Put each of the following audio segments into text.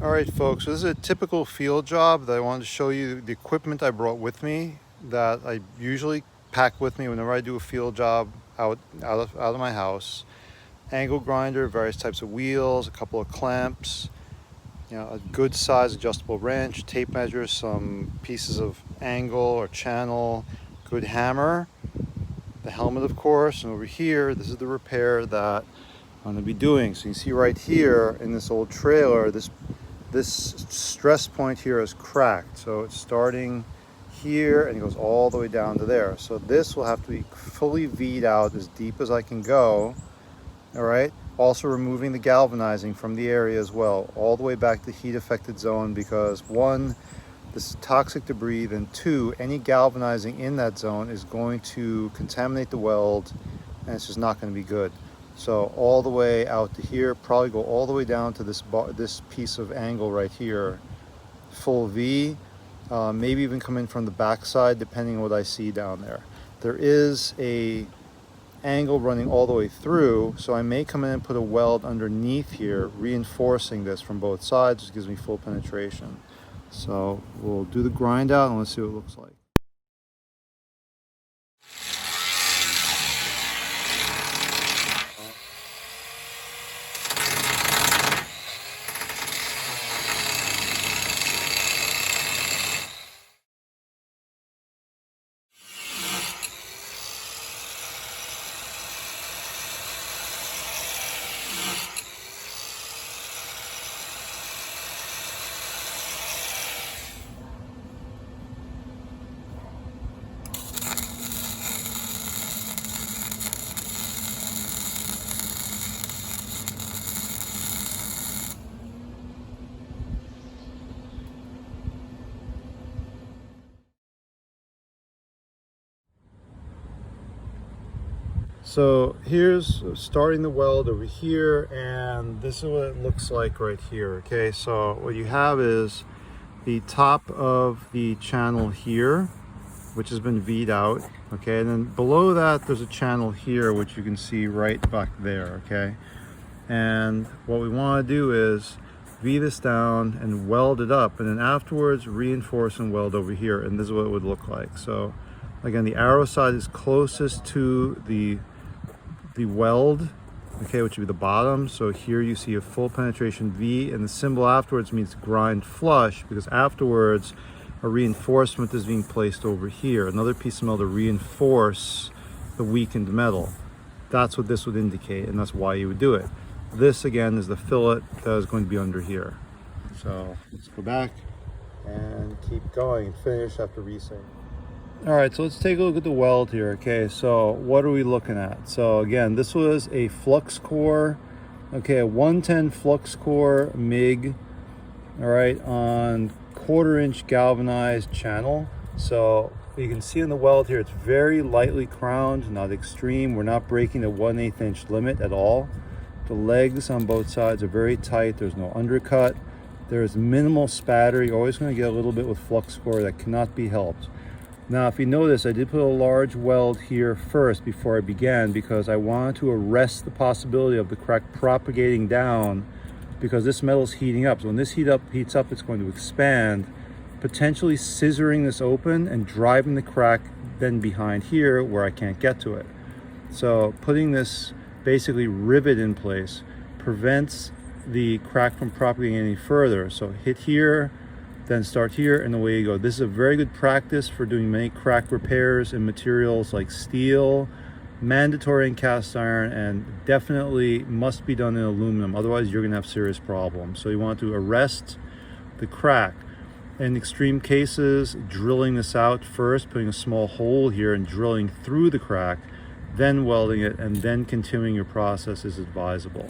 All right, folks, so this is a typical field job that I wanted to show you the equipment I brought with me that I usually pack with me whenever I do a field job out of my house. Angle grinder, various types of wheels, a couple of clamps, a good size adjustable wrench, tape measure, some pieces of angle or channel, good hammer, the helmet, of course, and over here, this is the repair that I'm going to be doing. So you can see right here in this old trailer, this stress point here is cracked. So it's starting here and it goes all the way down to there. So this will have to be fully V'd out as deep as I can go. All right. Also removing the galvanizing from the area as well, all the way back to the heat affected zone, because one, this is toxic to breathe, and two, any galvanizing in that zone is going to contaminate the weld and it's just not going to be good. So all the way out to here, probably go all the way down to this piece of angle right here, full V, maybe even come in from the back side depending on what I see down there. There is a angle running all the way through, so I may come in and put a weld underneath here, reinforcing this from both sides, which gives me full penetration. So we'll do the grind out and let's see what it looks like. So here's starting the weld over here, and this is what it looks like right here. Okay, so what you have is the top of the channel here, which has been V'd out. Okay, and then below that there's a channel here which you can see right back there. Okay, and what we want to do is V this down and weld it up, and then afterwards reinforce and weld over here, and this is what it would look like. So again, the arrow side is closest to the weld, okay, which would be the bottom. So here you see a full penetration V, and the symbol afterwards means grind flush, because afterwards a reinforcement is being placed over here, another piece of metal to reinforce the weakened metal. That's what this would indicate, and that's why you would do it. This again is the fillet that is going to be under here. So let's go back and keep going and finish after resetting. All right, so let's take a look at the weld here. Okay, so what are we looking at? So again, this was a flux core, okay, a 110 flux core MIG, all right, on 1/4 inch galvanized channel. So you can see in the weld here, it's very lightly crowned, not extreme. We're not breaking the 1/8 inch limit at all. The legs on both sides are very tight. There's no undercut. There's minimal spatter. You're always going to get a little bit with flux core that cannot be helped. Now, if you notice, I did put a large weld here first before I began, because I wanted to arrest the possibility of the crack propagating down, because this metal is heating up. So when this heats up, it's going to expand, potentially scissoring this open and driving the crack then behind here where I can't get to it. So putting this basically rivet in place prevents the crack from propagating any further. So hit here, then start here, and away you go. This is a very good practice for doing many crack repairs in materials like steel, mandatory in cast iron, and definitely must be done in aluminum. Otherwise you're gonna have serious problems. So you want to arrest the crack. In extreme cases, drilling this out first, putting a small hole here and drilling through the crack, then welding it, and then continuing your process is advisable.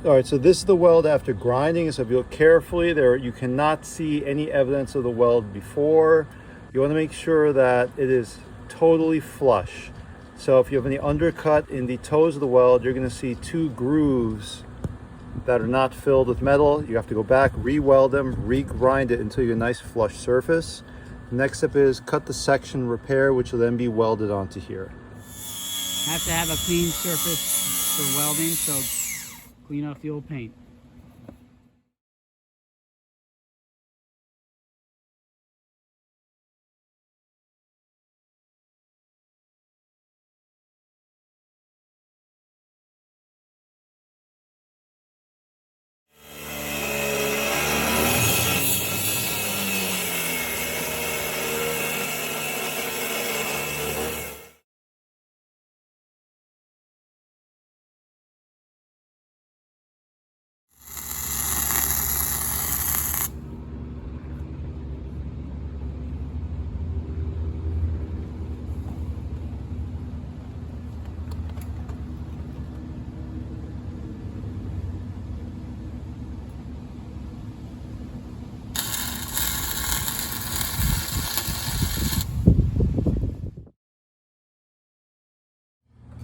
All right, so this is the weld after grinding. So if you look carefully there, you cannot see any evidence of the weld before. You want to make sure that it is totally flush. So if you have any undercut in the toes of the weld, you're going to see two grooves that are not filled with metal. You have to go back, re-weld them, re-grind it until you get a nice flush surface. The next step is cut the section, repair, which will then be welded onto here. Have to have a clean surface for welding, so clean off the old paint.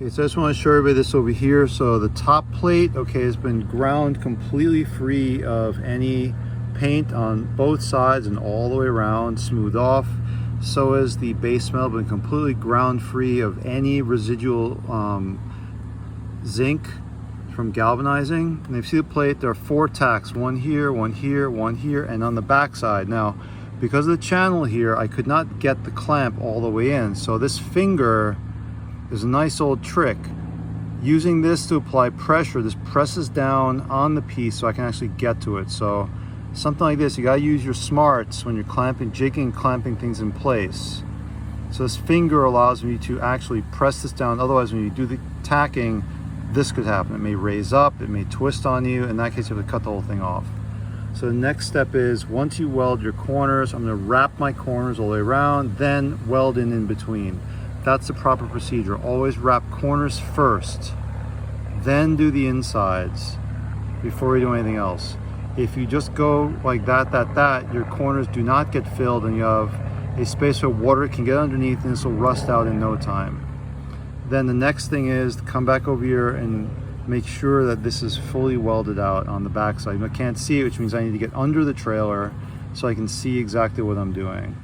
Okay, so I just want to show everybody this over here. So the top plate, okay, has been ground completely free of any paint on both sides and all the way around, smooth off. So is the base metal, been completely ground free of any residual zinc from galvanizing. And if you see the plate, there are 4 tacks, one here, one here, one here, and on the back side. Now, because of the channel here, I could not get the clamp all the way in. So this finger is a nice old trick. Using this to apply pressure, this presses down on the piece so I can actually get to it. So something like this, you gotta use your smarts when you're clamping, jigging and clamping things in place. So this finger allows me to actually press this down. Otherwise, when you do the tacking, this could happen. It may raise up, it may twist on you. In that case, you have to cut the whole thing off. So the next step is, once you weld your corners, I'm gonna wrap my corners all the way around, then weld in between. That's the proper procedure. Always wrap corners first, then do the insides before you do anything else. If you just go like that, your corners do not get filled and you have a space where water can get underneath and this will rust out in no time. Then the next thing is to come back over here and make sure that this is fully welded out on the back side. I can't see it, which means I need to get under the trailer so I can see exactly what I'm doing.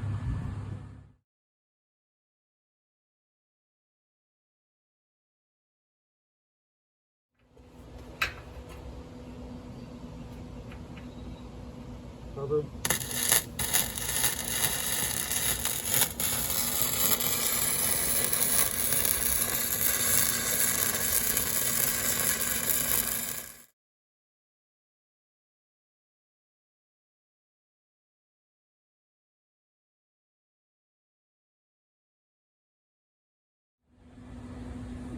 Cover.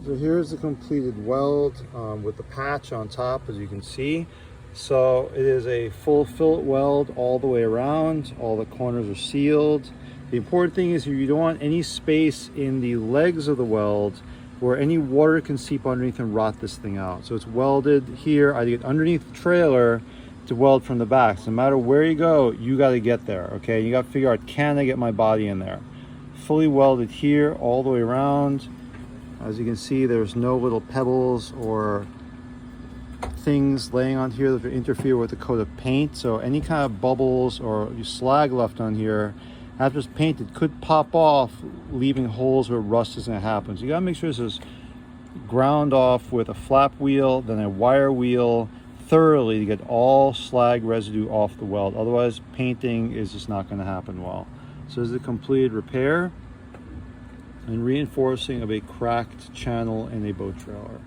So here's the completed weld with the patch on top, as you can see. So it is a full fillet weld all the way around. All the corners are sealed. The important thing is you don't want any space in the legs of the weld where any water can seep underneath and rot this thing out. So it's welded here. I get underneath the trailer to weld from the back. So no matter where you go, you got to get there, okay? You got to figure out, can I get my body in there? Fully welded here all the way around. As you can see, there's no little pebbles or things laying on here that would interfere with the coat of paint. So any kind of bubbles or slag left on here after it's painted could pop off, leaving holes where rust is going to happen. So you got to make sure this is ground off with a flap wheel, then a wire wheel thoroughly to get all slag residue off the weld. Otherwise, painting is just not going to happen well. So this is a completed repair and reinforcing of a cracked channel in a boat trailer.